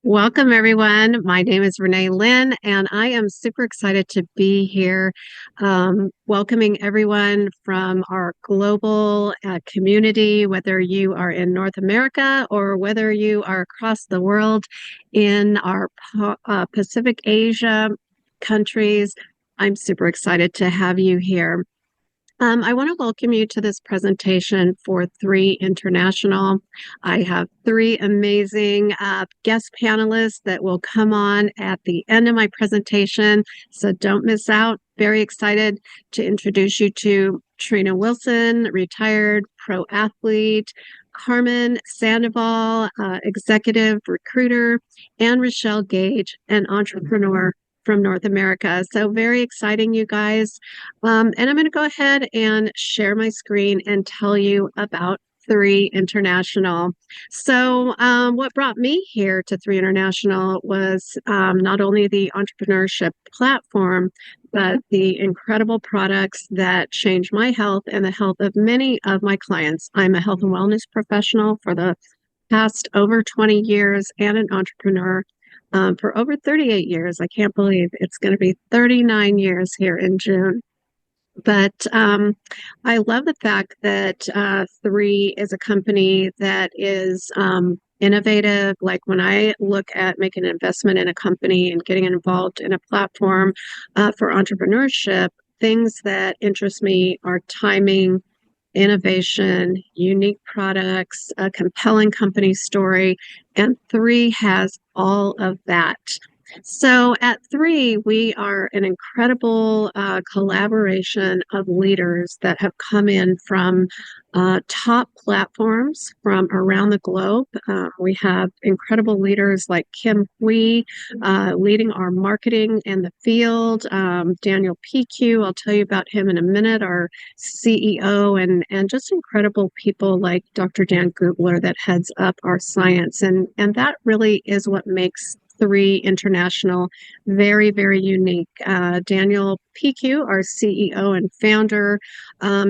Welcome, everyone. My name is Renee Lynn, and I am super excited to be here, welcoming everyone from our global community, whether you are in North America or whether you are across the world in our Pacific Asia countries. I'm super excited to have you here. I want to welcome you to this presentation for Three International. I have three amazing guest panelists that will come on at the end of my presentation, so don't miss out. Very excited to introduce you to Trina Wilson, retired pro athlete, Carmen Sandoval, executive recruiter, and Rochelle Gage, an entrepreneur from North America. So very exciting, you guys. And I'm going to go ahead and share my screen and tell you about Three International. So what brought me here to Three International was not only the entrepreneurship platform, but the incredible products that change my health and the health of many of my clients. I'm a health and wellness professional for the past over 20 years and an entrepreneur for over 38 years. I can't believe it's going to be 39 years here in June. But I love the fact that Three is a company that is innovative. Like when I look at making an investment in a company and getting involved in a platform for entrepreneurship, things that interest me are timing, innovation, unique products, a compelling company story, and Three has all of that. So at Three, we are an incredible collaboration of leaders that have come in from top platforms from around the globe. We have incredible leaders like Kim Hui leading our marketing in the field. Daniel PQ, I'll tell you about him in a minute, our CEO, and just incredible people like Dr. Dan Gubler that heads up our science. And that really is what makes Three International very, very unique. Daniel PQ, our CEO and founder,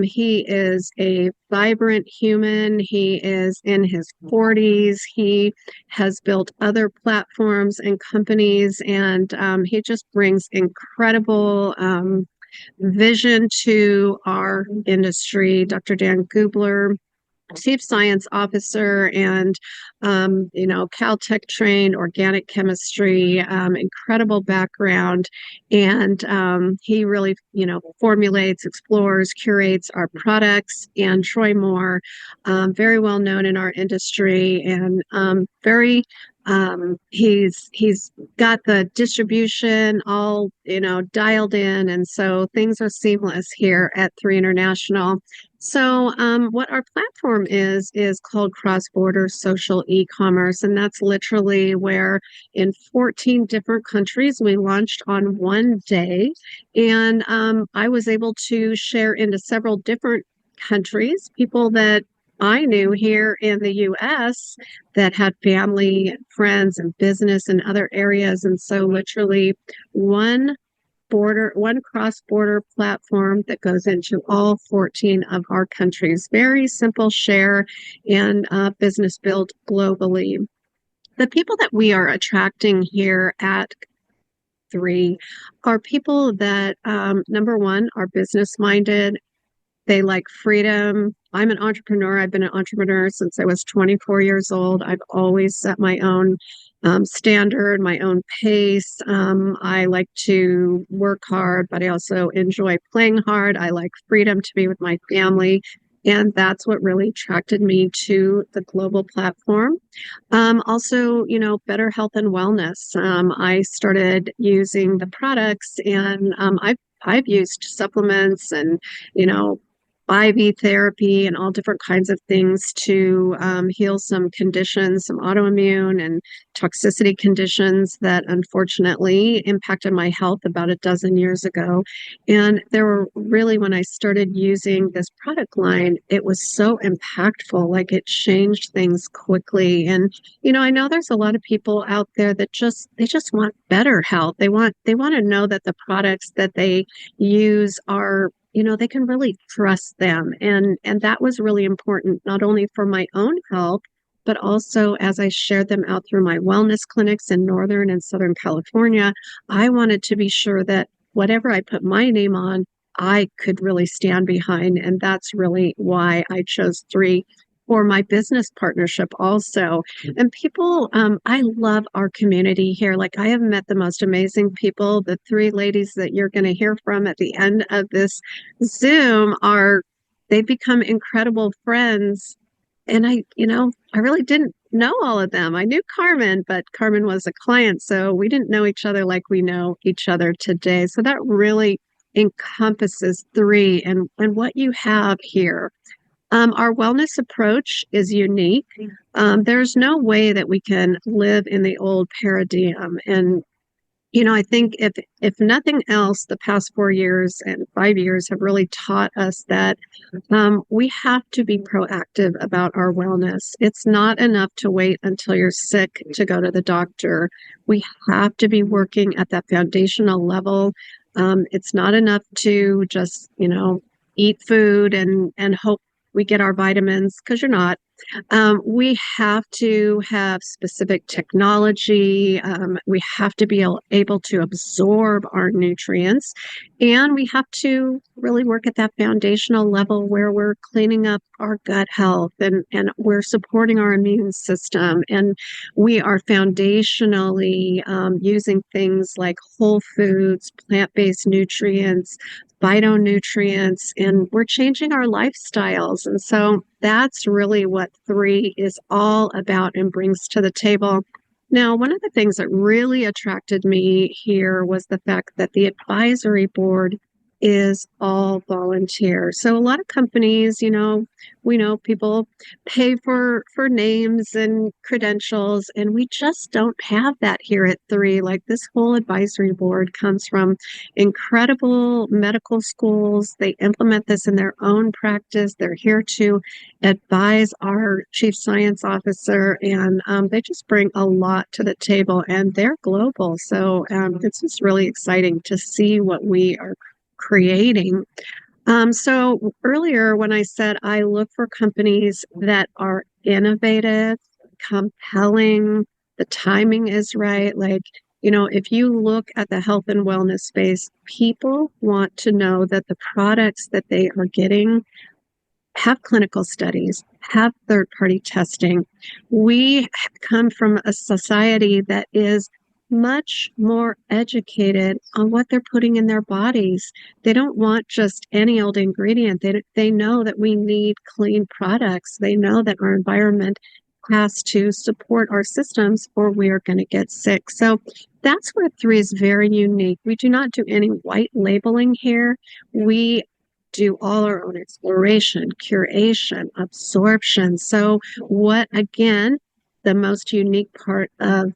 he is a vibrant human. He is in his 40s. He has built other platforms and companies, and he just brings incredible vision to our industry. Dr. Dan Gubler, Chief Science Officer and, Caltech trained organic chemistry, incredible background. And he really, formulates, explores, curates our products. And Troy Moore, very well known in our industry and very he's got the distribution all dialed in, and so things are seamless here at Three International. So what our platform is called Cross-Border Social E-commerce, and that's literally where in 14 different countries we launched on one day, and I was able to share into several different countries, people that I knew here in the US that had family, friends, and business in other areas. And so literally one cross-border platform that goes into all 14 of our countries. Very simple share and business build globally. The people that we are attracting here at Three are people that, number one, are business-minded. They like freedom. I'm an entrepreneur. I've been an entrepreneur since I was 24 years old. I've always set my own standard, my own pace. I like to work hard, but I also enjoy playing hard. I like freedom to be with my family. And that's what really attracted me to the global platform. Also, better health and wellness. I started using the products, and I've used supplements and, IV therapy and all different kinds of things to heal some conditions, some autoimmune and toxicity conditions that unfortunately impacted my health about a dozen years ago. And there were really, when I started using this product line, it was so impactful, like it changed things quickly. And, I know there's a lot of people out there that they just want better health. They want to know that the products that they use are they can really trust them. And that was really important, not only for my own health, but also as I shared them out through my wellness clinics in Northern and Southern California, I wanted to be sure that whatever I put my name on, I could really stand behind. And that's really why I chose three for my business partnership also. And people, I love our community here. Like, I have met the most amazing people. The three ladies that you're going to hear from at the end of this Zoom they've become incredible friends. And I really didn't know all of them. I knew Carmen, but Carmen was a client, so we didn't know each other like we know each other today. So that really encompasses three and what you have here. Our wellness approach is unique. There's no way that we can live in the old paradigm. And, I think if nothing else, the past 4 years and 5 years have really taught us that we have to be proactive about our wellness. It's not enough to wait until you're sick to go to the doctor. We have to be working at that foundational level. It's not enough to just, eat food and hope we get our vitamins, because you're not. We have to have specific technology. We have to be able to absorb our nutrients. And we have to really work at that foundational level where we're cleaning up our gut health and we're supporting our immune system. And we are foundationally using things like whole foods, plant-based nutrients, phytonutrients, and we're changing our lifestyles. And so that's really what three is all about and brings to the table. Now, one of the things that really attracted me here was the fact that the advisory board is all volunteer. So a lot of companies, we know people pay for names and credentials, and we just don't have that here at three. Like, this whole advisory board comes from incredible medical schools. They implement this in their own practice. They're here to advise our chief science officer, and they just bring a lot to the table, and they're global. So it's just really exciting to see what we are creating. So earlier when I said I look for companies that are innovative, compelling, the timing is right. Like, if you look at the health and wellness space, people want to know that the products that they are getting have clinical studies, have third-party testing. We come from a society that is much more educated on what they're putting in their bodies. They don't want just any old ingredient. They know that we need clean products. They know that our environment has to support our systems or we are going to get sick. So that's where three is very unique. We do not do any white labeling here. We do all our own exploration, curation, absorption. So what, again, the most unique part of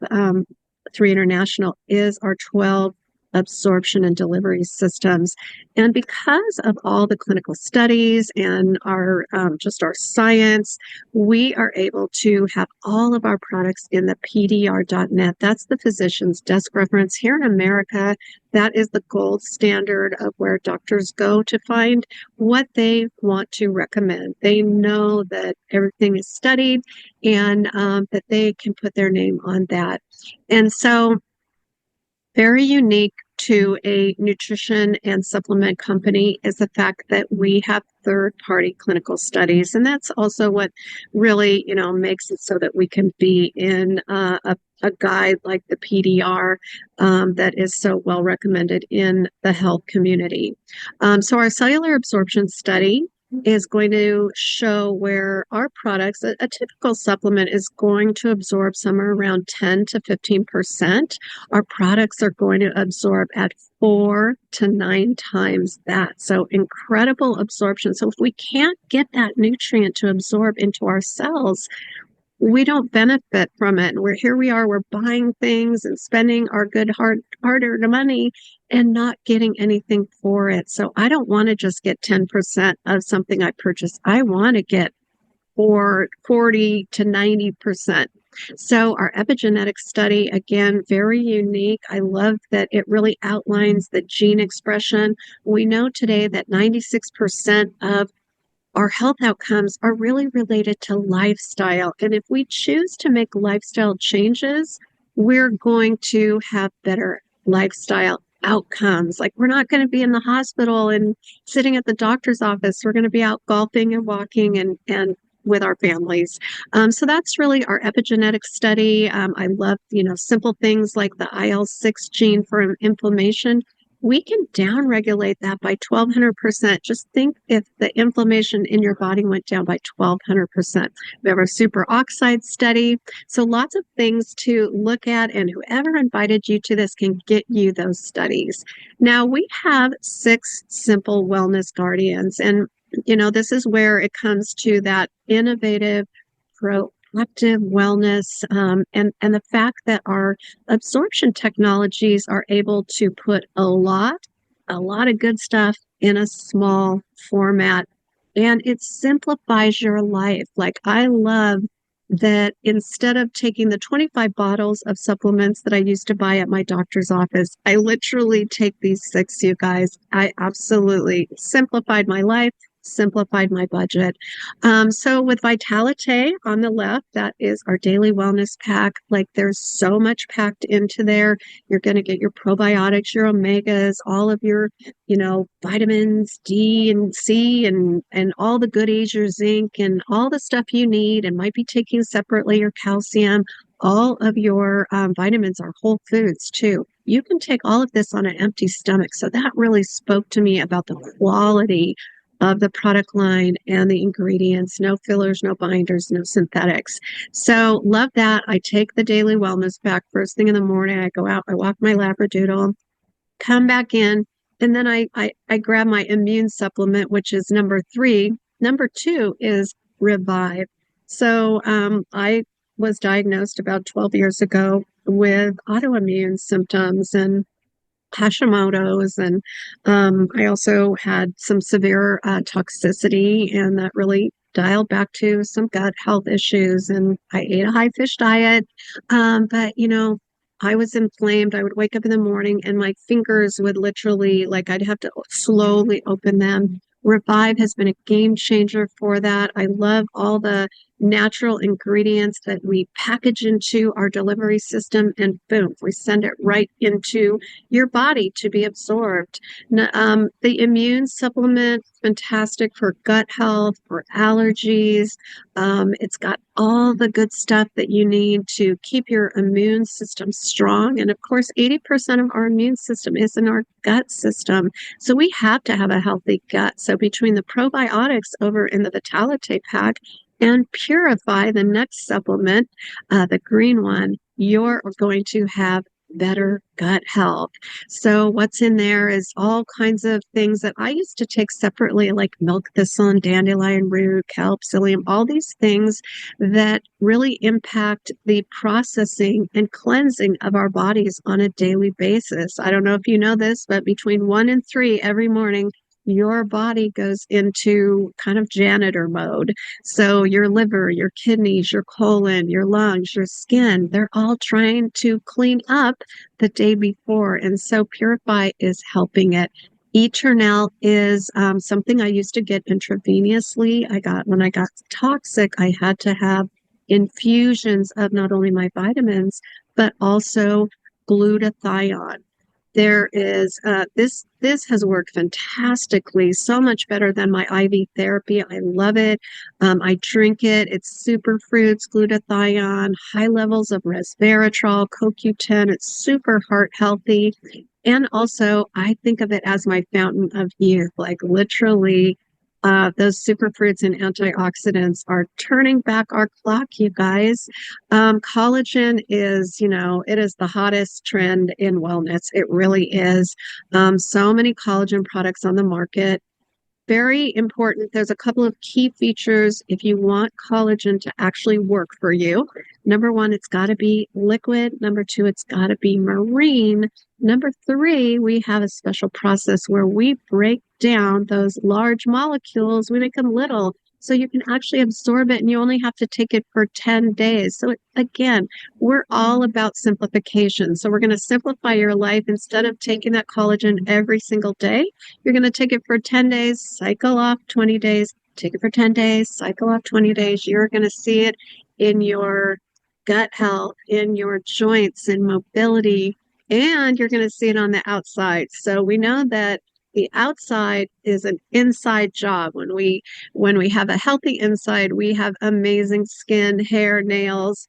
Three International is our 12 absorption and delivery systems. And because of all the clinical studies and our just our science, we are able to have all of our products in the PDR.net. That's the physician's desk reference here in America. That is the gold standard of where doctors go to find what they want to recommend. They know that everything is studied and that they can put their name on that. And so, very unique to a nutrition and supplement company is the fact that we have third-party clinical studies. And that's also what really, makes it so that we can be in a guide like the PDR that is so well recommended in the health community. So our cellular absorption study is going to show where our products, a typical supplement is going to absorb somewhere around 10 to 15%. Our products are going to absorb at 4 to 9 times that. So incredible absorption. So if we can't get that nutrient to absorb into our cells, we don't benefit from it. And we're buying things and spending our good hard-earned money and not getting anything for it. So I don't want to just get 10% of something I purchase. I want to get 40 to 90%. So our epigenetic study, again, very unique. I love that it really outlines the gene expression. We know today that 96% of our health outcomes are really related to lifestyle. And if we choose to make lifestyle changes, we're going to have better lifestyle outcomes. Like we're not going to be in the hospital and sitting at the doctor's office. We're going to be out golfing and walking and with our families. So that's really our epigenetic study. I love, simple things like the IL-6 gene for inflammation. We can downregulate that by 1,200%. Just think if the inflammation in your body went down by 1,200%. We have our superoxide study. So lots of things to look at, and whoever invited you to this can get you those studies. Now, we have 6 simple wellness guardians, and this is where it comes to that innovative, proactive wellness, and the fact that our absorption technologies are able to put a lot of good stuff in a small format, and it simplifies your life. Like I love that instead of taking the 25 bottles of supplements that I used to buy at my doctor's office, I literally take these 6, you guys. I absolutely simplified my life, simplified my budget. So with Vitalite on the left, that is our daily wellness pack. Like there's so much packed into there. You're going to get your probiotics, your omegas, all of your, vitamins D and C and all the goodies, your zinc and all the stuff you need, and might be taking separately your calcium. All of your vitamins are whole foods too. You can take all of this on an empty stomach. So that really spoke to me about the quality of the product line and the ingredients. No fillers, no binders, no synthetics. So love that. I take the daily wellness pack first thing in the morning. I go out, I walk my Labradoodle, come back in, and then I grab my immune supplement, which is number 3. Number 2 is Revive. So I was diagnosed about 12 years ago with autoimmune symptoms and Hashimoto's, and I also had some severe toxicity, and that really dialed back to some gut health issues. And I ate a high fish diet, but I was inflamed. I would wake up in the morning, and my fingers would literally, like, I'd have to slowly open them. Revive has been a game changer for that. I love all the natural ingredients that we package into our delivery system, and boom, we send it right into your body to be absorbed. The immune supplement, fantastic for gut health, for allergies. It's got all the good stuff that you need to keep your immune system strong. And of course, 80% of our immune system is in our gut system. So we have to have a healthy gut. So between the probiotics over in the Vitalite pack and Purify, the next supplement, the green one, you're going to have better gut health. So what's in there is all kinds of things that I used to take separately, like milk thistle and dandelion root, kelp, psyllium, all these things that really impact the processing and cleansing of our bodies on a daily basis. I don't know if you know this, but between 1 and 3 every morning, your body goes into kind of janitor mode. So your liver, your kidneys, your colon, your lungs, your skin, they're all trying to clean up the day before. And so Purify is helping it. Eternal is something I used to get intravenously. When I got toxic, I had to have infusions of not only my vitamins, but also glutathione. There is this has worked fantastically, so much better than my IV therapy. I love it. I drink it. It's superfruits, glutathione, high levels of resveratrol, CoQ10. It's super heart healthy. And also, I think of it as my fountain of youth, like literally. Those superfruits and antioxidants are turning back our clock, you guys. Collagen is, it is the hottest trend in wellness. It really is. So many collagen products on the market. Very important. There's a couple of key features if you want collagen to actually work for you. Number 1, it's got to be liquid. Number 2, it's got to be marine. Number 3, we have a special process where we break down those large molecules. We make them little so you can actually absorb it, and you only have to take it for 10 days. So again, we're all about simplification. So we're going to simplify your life. Instead of taking that collagen every single day, you're going to take it for 10 days, cycle off 20 days, take it for 10 days, cycle off 20 days. You're going to see it in your gut health, in your joints and mobility, and you're going to see it on the outside. So we know that the outside is an inside job. When we have a healthy inside, we have amazing skin, hair, nails.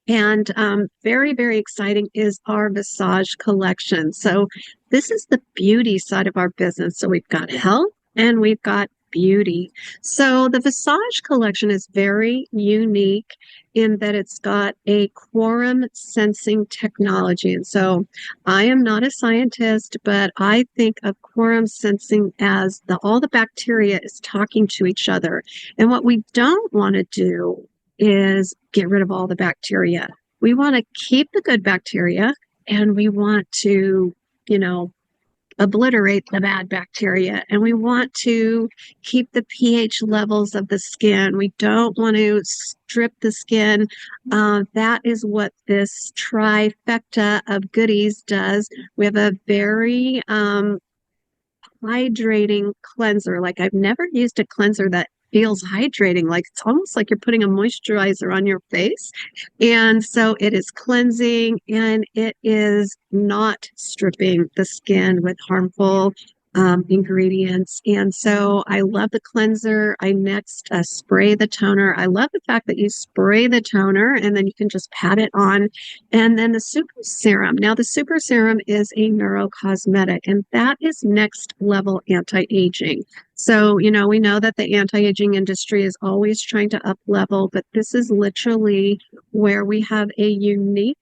And very, very exciting is our Visage collection. So this is the beauty side of our business. So we've got health and we've got beauty. So the Visage collection is very unique in that it's got a quorum sensing technology. And so I am not a scientist, but I think of quorum sensing as all the bacteria is talking to each other. And what we don't want to do is get rid of all the bacteria. We want to keep the good bacteria and we want to, obliterate the bad bacteria. And we want to keep the pH levels of the skin. We don't want to strip the skin. That is what this trifecta of goodies does. We have a very hydrating cleanser. Like I've never used a cleanser that feels hydrating. Like it's almost like you're putting a moisturizer on your face. And so it is cleansing and it is not stripping the skin with harmful ingredients. And so I love the cleanser. I next spray the toner. I love the fact that you spray the toner and then you can just pat it on. And then the super serum. Now the super serum is a neurocosmetic and that is next level anti-aging. So, we know that the anti-aging industry is always trying to up level, but this is literally where we have a unique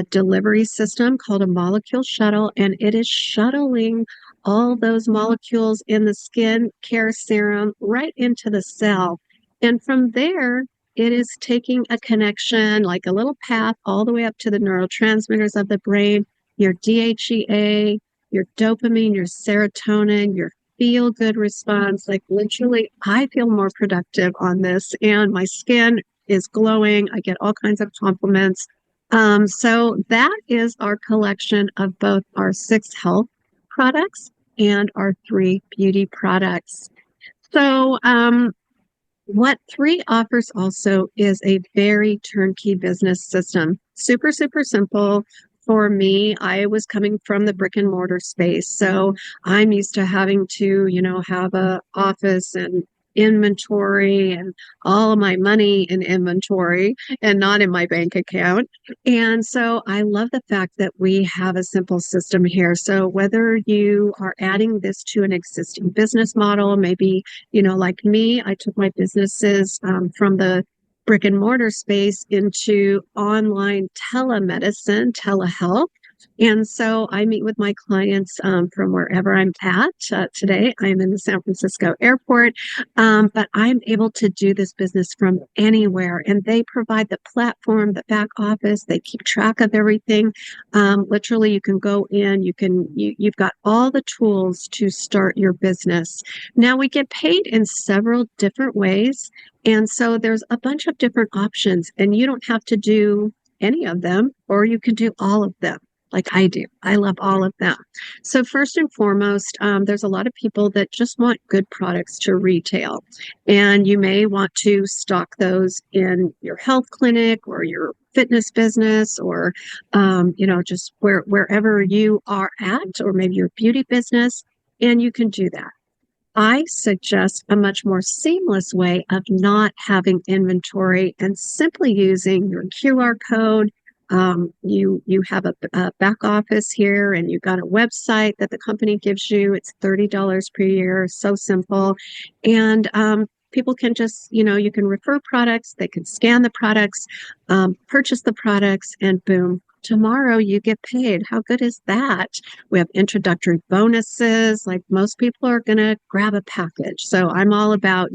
delivery system called a molecule shuttle, and it is shuttling all those molecules in the skin care serum right into the cell. And from there, it is taking a connection, like a little path, all the way up to the neurotransmitters of the brain, your DHEA, your dopamine, your serotonin, your feel good response. Like literally, I feel more productive on this, and my skin is glowing. I get all kinds of compliments. So that is our collection of both our 6 health products and our 3 beauty products. So what 3 offers also is a very turnkey business system. Super, super simple. For me, I was coming from the brick and mortar space. So I'm used to having to, have a office and inventory and all of my money in inventory and not in my bank account. And so I love the fact that we have a simple system here. So whether you are adding this to an existing business model, maybe, like me, I took my businesses from the brick and mortar space into online telemedicine, telehealth. And so I meet with my clients from wherever I'm at. Today, I'm in the San Francisco airport, but I'm able to do this business from anywhere. And they provide the platform, the back office. They keep track of everything. Literally, you can go in. You've got all the tools to start your business. Now, we get paid in several different ways. And so there's a bunch of different options, and you don't have to do any of them, or you can do all of them. Like I do. I love all of them. So first and foremost, there's a lot of people that just want good products to retail. And you may want to stock those in your health clinic or your fitness business or, just wherever you are at, or maybe your beauty business, and you can do that. I suggest a much more seamless way of not having inventory and simply using your QR code. You have a back office here and you've got a website that the company gives you. It's $30 per year, so simple. And people can just, you can refer products, they can scan the products, purchase the products, and boom, tomorrow you get paid. How good is that? We have introductory bonuses. Like most people are going to grab a package. So I'm all about,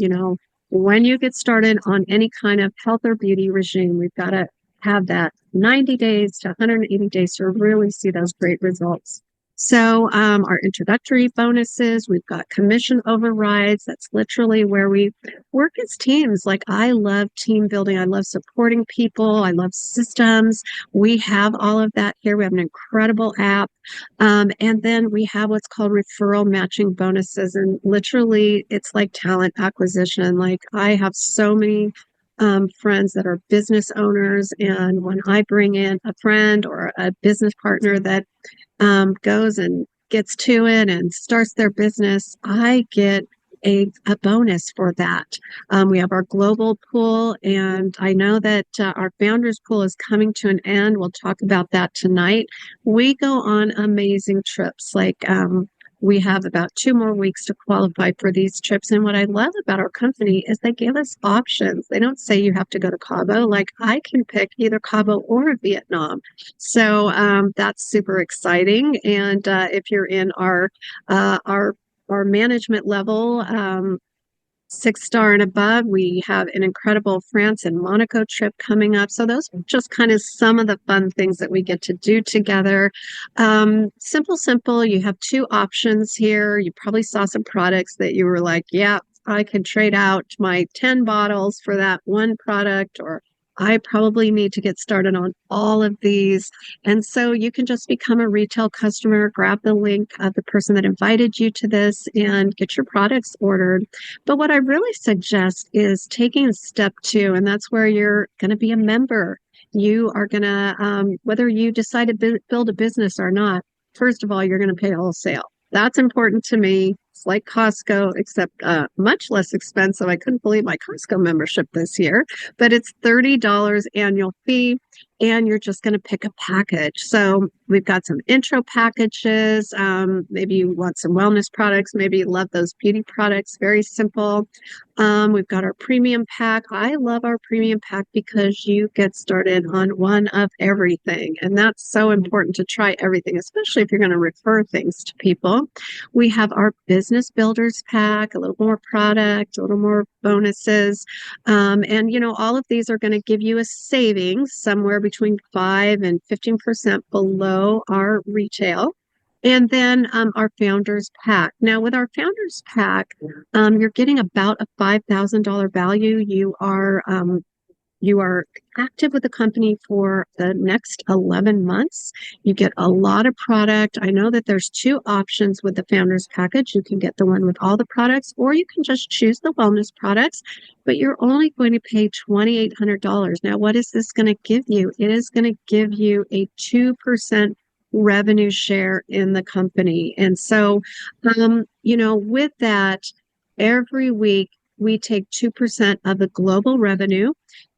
when you get started on any kind of health or beauty regime, we've got to have that 90 days to 180 days to really see those great results. So our introductory bonuses, we've got commission overrides. That's literally where we work as teams. Like I love team building. I love supporting people. I love systems. We have all of that here. We have an incredible app. And then we have what's called referral matching bonuses. And literally it's like talent acquisition. Like I have so many friends that are business owners. And when I bring in a friend or a business partner that goes and gets to it and starts their business, I get a bonus for that. We have our global pool, and I know that our founders pool is coming to an end. We'll talk about that tonight. We go on amazing trips. We have about 2 more weeks to qualify for these trips. And what I love about our company is they give us options. They don't say you have to go to Cabo. Like I can pick either Cabo or Vietnam. So that's super exciting. And if you're in our management level, 6 star and above, we have an incredible France and Monaco trip coming up. So those are just kind of some of the fun things that we get to do together. Simple. You have 2 options here. You probably saw some products that you were like, yeah, I could trade out my 10 bottles for that one product, or I probably need to get started on all of these. And so you can just become a retail customer, grab the link of the person that invited you to this and get your products ordered. But what I really suggest is taking step 2, and that's where you're going to be a member. You are going to, whether you decide to build a business or not, first of all, you're going to pay wholesale. That's important to me. It's like Costco, except much less expensive. I couldn't believe my Costco membership this year, but it's $30 annual fee, and you're just going to pick a package. So we've got some intro packages. Maybe you want some wellness products. Maybe you love those beauty products. Very simple. We've got our premium pack. I love our premium pack because you get started on one of everything. And that's so important to try everything, especially if you're going to refer things to people. We have our business builders pack, a little more product, a little more bonuses. And, all of these are going to give you a savings somewhere between 5 and 15% below our retail. And then our founders pack. Now, with our founders pack, you're getting about a $5,000 value. You are active with the company for the next 11 months. You get a lot of product. I know that there's 2 options with the founders package. You can get the one with all the products, or you can just choose the wellness products, but you're only going to pay $2,800. Now, what is this going to give you? It is going to give you a 2% revenue share in the company. And so, with that, every week we take 2% of the global revenue,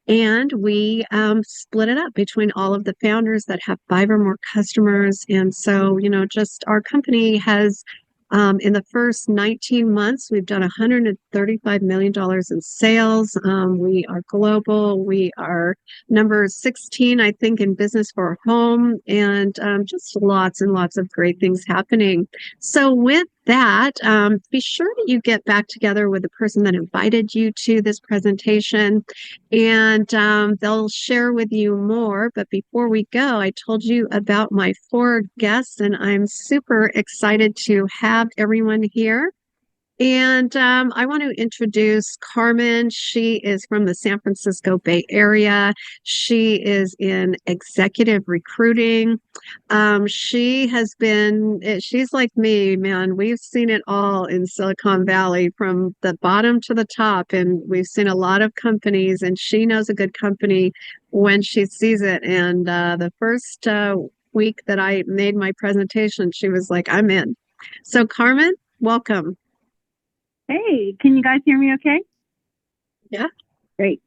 and we split it up between all of the founders that have 5 or more customers. And so, just our company has, in the first 19 months, we've done $135 million in sales. We are global. We are number 16, I think, in business for a home, and just lots and lots of great things happening. So with that, be sure that you get back together with the person that invited you to this presentation, and they'll share with you more. But before we go, I told you about my 4 guests, and I'm super excited to have everyone here. And I want to introduce Carmen. She is from the San Francisco Bay Area. She is in executive recruiting. She's like me, man. We've seen it all in Silicon Valley from the bottom to the top, and we've seen a lot of companies, and she knows a good company when she sees it. And the first week that I made my presentation, she was like, I'm in. So Carmen, welcome. Hey, can you guys hear me okay? Yeah. Great.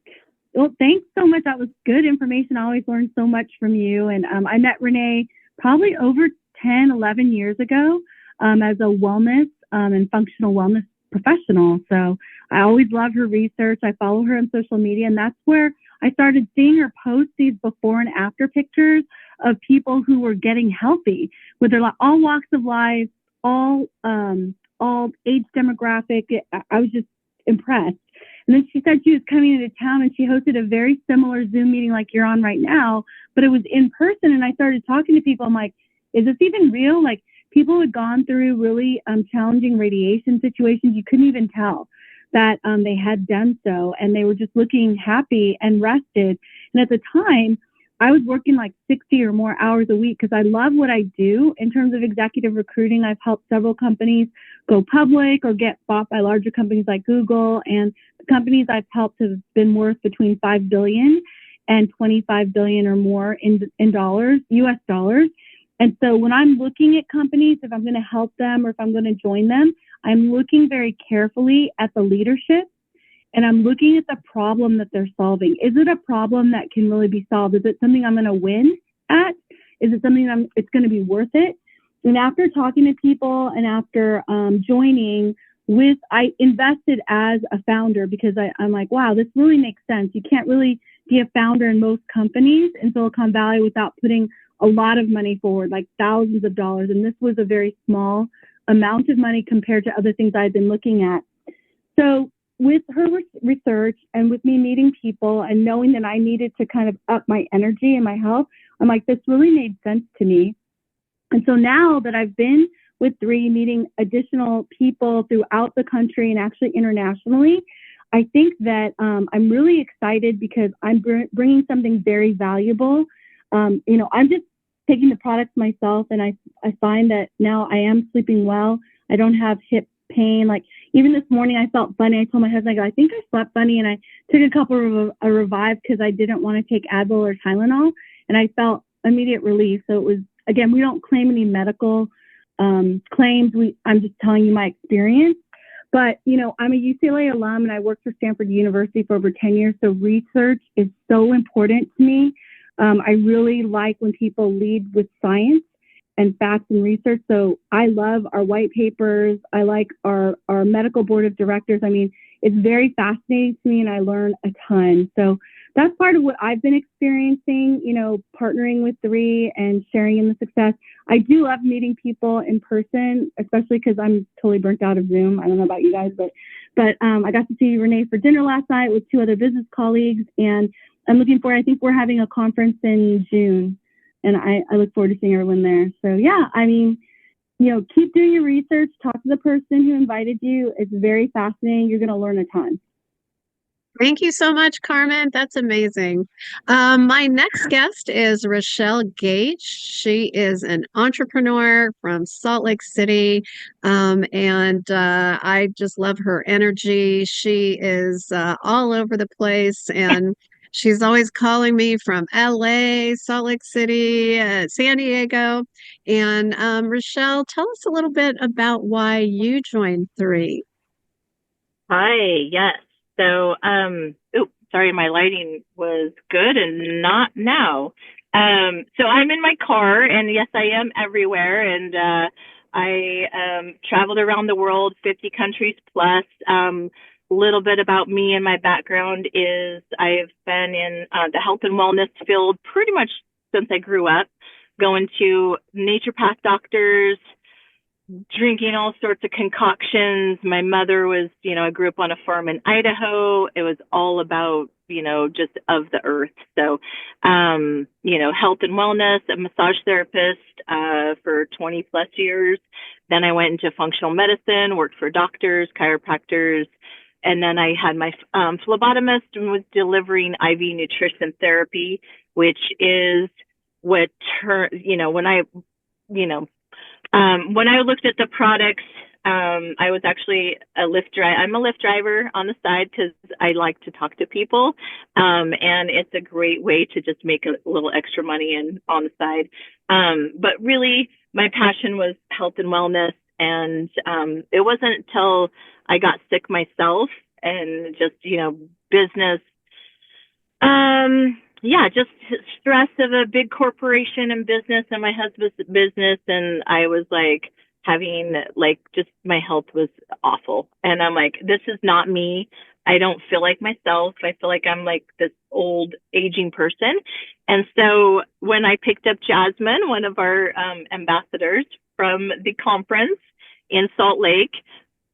Well, thanks so much. That was good information. I always learn so much from you. And I met Renee probably over 10, 11 years ago as a wellness and functional wellness professional. So I always love her research. I follow her on social media, and that's where I started seeing her post these before and after pictures of people who were getting healthy with their all walks of life, all age demographic. I was just impressed. And then she said she was coming into town, and she hosted a very similar Zoom meeting like you're on right now, but it was in person. And I started talking to people. I'm like, is this even real? Like, people had gone through really challenging radiation situations. You couldn't even tell that they had done so, and they were just looking happy and rested. And at the time, I was working like 60 or more hours a week because I love what I do in terms of executive recruiting. I've helped several companies go public or get bought by larger companies like Google. And the companies I've helped have been worth between 5 billion and 25 billion or more in dollars, US dollars. And so when I'm looking at companies, if I'm going to help them or if I'm going to join them, I'm looking very carefully at the leadership. And I'm looking at the problem that they're solving. Is it a problem that can really be solved? Is it something I'm going to win at? Is it something it's going to be worth it? And after talking to people and after joining I invested as a founder because I'm like, wow, this really makes sense. You can't really be a founder in most companies in Silicon Valley without putting a lot of money forward, like thousands of dollars. And this was a very small amount of money compared to other things I've been looking at. So with her research and with me meeting people and knowing that I needed to kind of up my energy and my health, I'm like, this really made sense to me. And so now that I've been with 3, meeting additional people throughout the country and actually internationally, I think that I'm really excited because I'm bringing something very valuable. I'm just taking the products myself, and I find that now I am sleeping well. I don't have hip pain. Like even this morning, I felt funny. I told my husband, I think I slept funny, and I took a couple of a Revive because I didn't want to take Advil or Tylenol, and I felt immediate relief. So it was, again, we don't claim any medical claims. I'm just telling you my experience. But, I'm a UCLA alum, and I worked for Stanford University for over 10 years. So research is so important to me. I really like when people lead with science and facts and research. So I love our white papers. I like our medical board of directors. I mean, it's very fascinating to me and I learn a ton. So that's part of what I've been experiencing, partnering with 3 and sharing in the success. I do love meeting people in person, especially because I'm totally burnt out of Zoom. I don't know about you guys, but I got to see Renee for dinner last night with 2 other business colleagues, and I'm looking forward. I think we're having a conference in June. And I look forward to seeing everyone there. So yeah, I mean, keep doing your research, talk to the person who invited you. It's very fascinating. You're going to learn a ton. Thank you so much, Carmen. That's amazing. My next guest is Rochelle Gage. She is an entrepreneur from Salt Lake City, and I just love her energy. She is all over the place, and she's always calling me from LA, Salt Lake City, San Diego. And Rochelle, tell us a little bit about why you joined 3. Hi, yes. So, sorry, my lighting was good and not now. So I'm in my car, and yes, I am everywhere, and I traveled around the world, 50 countries plus. A little bit about me and my background is I've been in the health and wellness field pretty much since I grew up, going to naturopath doctors, drinking all sorts of concoctions. My mother was, I grew up on a farm in Idaho. It was all about, just of the earth. So, health and wellness, a massage therapist for 20 plus years. Then I went into functional medicine, worked for doctors, chiropractors. And then I had my phlebotomist and was delivering IV nutrition therapy, which is what, when I looked at the products, I was actually a Lyft driver. I'm a Lyft driver on the side because I like to talk to people. And it's a great way to just make a little extra money on the side. But really, my passion was health and wellness. And it wasn't until I got sick myself and just, business. Just stress of a big corporation and business and my husband's business. And I was like having just my health was awful. And I'm like, this is not me. I don't feel like myself. I feel like I'm like this old aging person. And so when I picked up Jasmine, one of our ambassadors from the conference in Salt Lake,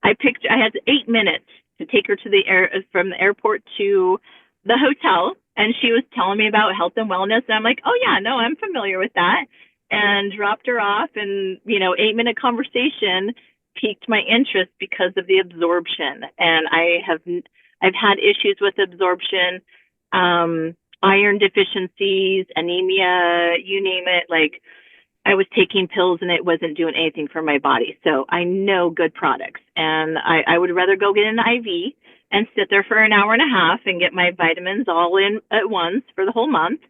I had 8 minutes to take her to from the airport to the hotel. And she was telling me about health and wellness. And I'm like, oh, yeah, no, I'm familiar with that. and dropped her off. And, 8-minute conversation piqued my interest because of the absorption. And I've had issues with absorption, iron deficiencies, anemia, you name it. Like, I was taking pills and it wasn't doing anything for my body. So I know good products, and I would rather go get an IV and sit there for an hour and a half and get my vitamins all in at once for the whole month.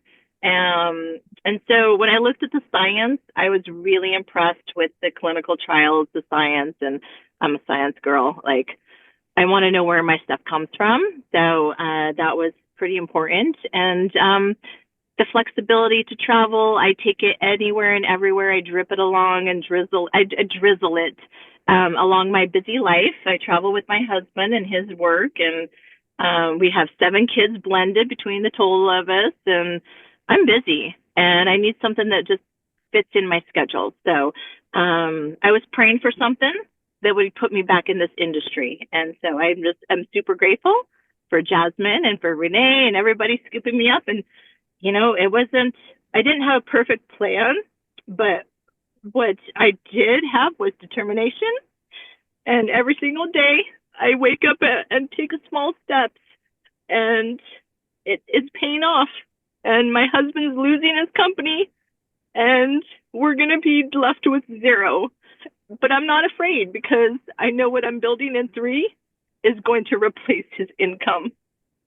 And so when I looked at the science, I was really impressed with the clinical trials, the science, and I'm a science girl. Like, I want to know where my stuff comes from. So that was pretty important. And the flexibility to travel, I take it anywhere and everywhere. I drip it along and I drizzle it along my busy life. I travel with my husband and his work, and we have 7 kids blended between the total of us, and I'm busy, and I need something that just fits in my schedule. So I was praying for something that would put me back in this industry. And so I'm super grateful for Jasmine and for Renee and everybody scooping me up. And, I didn't have a perfect plan, but what I did have was determination. And every single day I wake up and take a small steps, and it's paying off. And my husband's losing his company, and we're going to be left with 0. But I'm not afraid, because I know what I'm building in 3 is going to replace his income.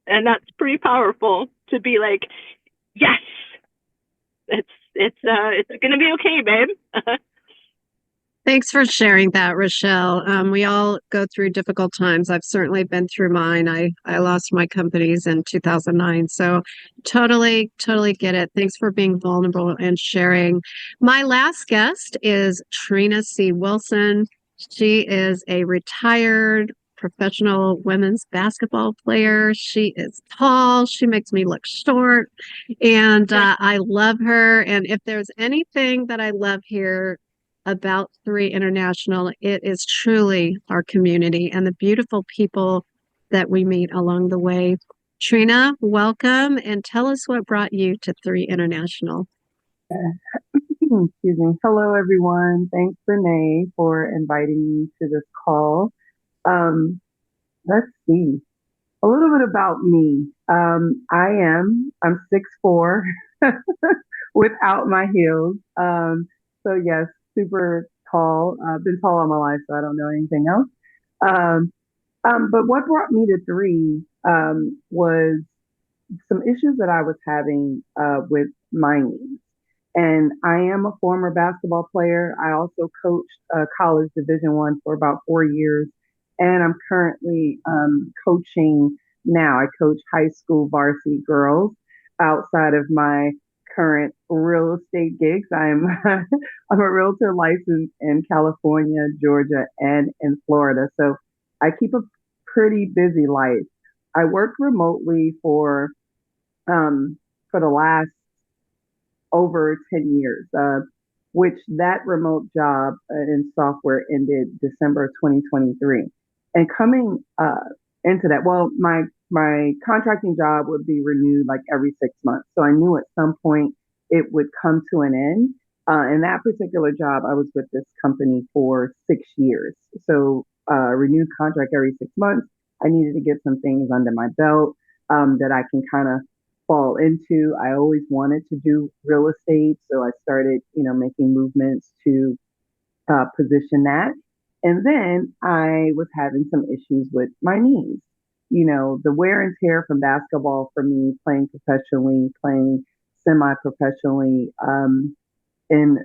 And that's pretty powerful to be like, yes, it's going to be okay, babe. Thanks for sharing that, Rochelle. We all go through difficult times. I've certainly been through mine. I lost my companies in 2009. So totally get it. Thanks for being vulnerable and sharing. My last guest is Trina C. Wilson. She is a retired professional women's basketball player. She is tall. She makes me look short. And I love her. And if there's anything that I love here about 3 International, it is truly our community and the beautiful people that we meet along the way. Trina, welcome, and tell us what brought you to 3 International. Excuse me. Hello, everyone. Thanks, Renee, for inviting me to this call. Let's see. A little bit about me. I'm 6'4", without my heels. So yes, super tall. I've been tall all my life, so I don't know anything else. But what brought me to 3 was some issues that I was having with my knees. And I am a former basketball player. I also coached college Division I for about 4 years, and I'm currently coaching now. I coach high school varsity girls outside of my current real estate gigs. I'm I'm a realtor licensed in California, Georgia, and in Florida. So I keep a pretty busy life. I worked remotely for the last over 10 years, which that remote job in software ended December 2023. And coming into that, well, my contracting job would be renewed like every 6 months. So I knew at some point it would come to an end. In that particular job, I was with this company for 6 years. So renewed contract every 6 months. I needed to get some things under my belt that I can kind of fall into. I always wanted to do real estate, so I started, making movements to position that. And then I was having some issues with my knees. The wear and tear from basketball for me, playing professionally, playing semi-professionally, and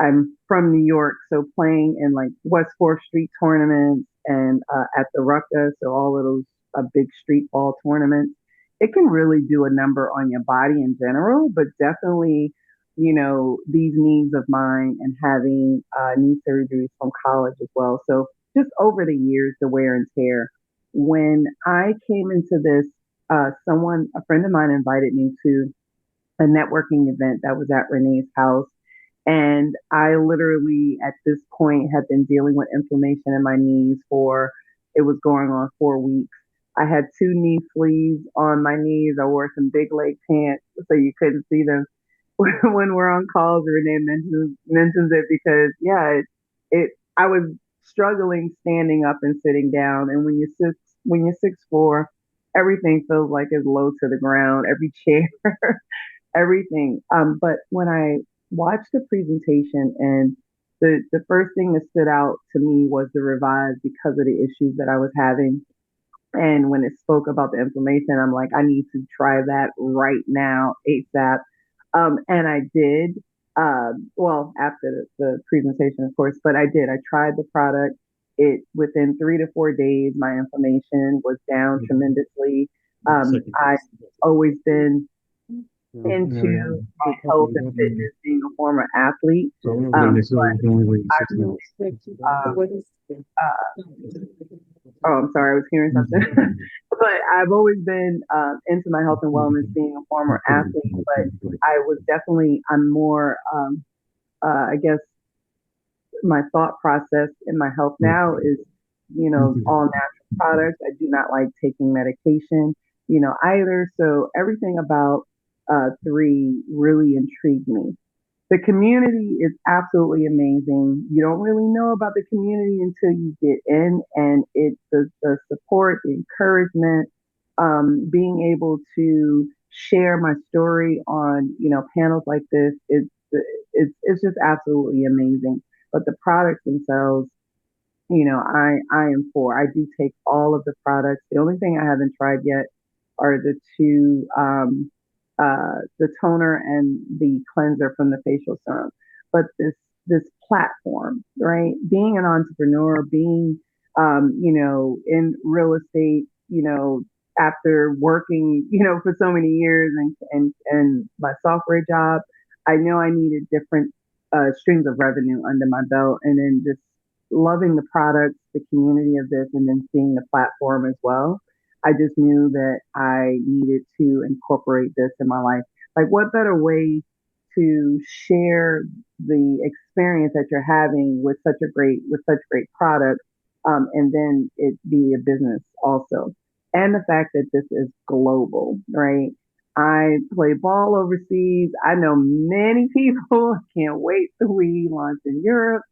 I'm from New York, so playing in like West 4th Street tournaments and at the Rucka, so all of those big street ball tournaments, it can really do a number on your body in general, but definitely, these needs of mine and having knee surgeries from college as well. So just over the years, the wear and tear. When I came into this, a friend of mine invited me to a networking event that was at Renee's house. And I literally, at this point, had been dealing with inflammation in my knees it was going on 4 weeks. I had 2 knee sleeves on my knees. I wore some big leg pants so you couldn't see them. when we're on calls, Renee mentions it because yeah, I was struggling standing up and sitting down, and when you're 6'4", everything feels like it's low to the ground. Every chair, everything. But when I watched the presentation, and the first thing that stood out to me was the Revive because of the issues that I was having. And when it spoke about the inflammation, I'm like, I need to try that right now, ASAP. And I did. Well, after the presentation, of course, but I did. I tried the product. It within 3 to 4 days, my inflammation was down tremendously. I've always been into health and fitness, being a former athlete. I really, uh, oh, I'm sorry, I was hearing something. But I've always been into my health and wellness, being a former athlete. But I'm more, I guess, my thought process in my health now is, all natural products. I do not like taking medication, either. So everything about three really intrigued me. The community is absolutely amazing. You don't really know about the community until you get in, and it's the support, the encouragement, being able to share my story on panels like this. It's just absolutely amazing. But the products themselves, I am for. I do take all of the products. The only thing I haven't tried yet are the two, the toner and the cleanser from the facial serum. But this platform, right? Being an entrepreneur, being, in real estate, after working, for so many years and my software job, I know I needed different streams of revenue under my belt, and then just loving the products, the community of this, and then seeing the platform as well. I just knew that I needed to incorporate this in my life. Like, what better way to share the experience that you're having with such great products, and then it be a business also, and the fact that this is global, right? I play ball overseas. I know many people. Can't wait till we launch in Europe.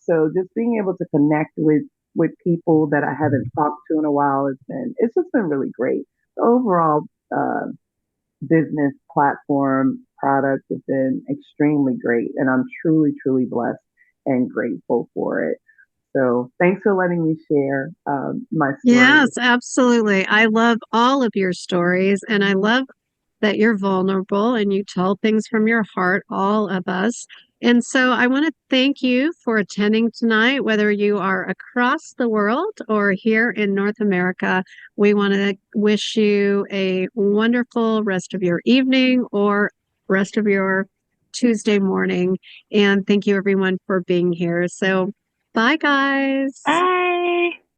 So just being able to connect with people that I haven't talked to in a while, it's just been really great. The overall uh, business platform products have been extremely great, and I'm truly blessed and grateful for it. So thanks for letting me share my story. Yes, absolutely. I love all of your stories, and I love that you're vulnerable and you tell things from your heart, all of us. And so I want to thank you for attending tonight, whether you are across the world or here in North America. We want to wish you a wonderful rest of your evening or rest of your Tuesday morning. And thank you, everyone, for being here. So, bye, guys. Bye.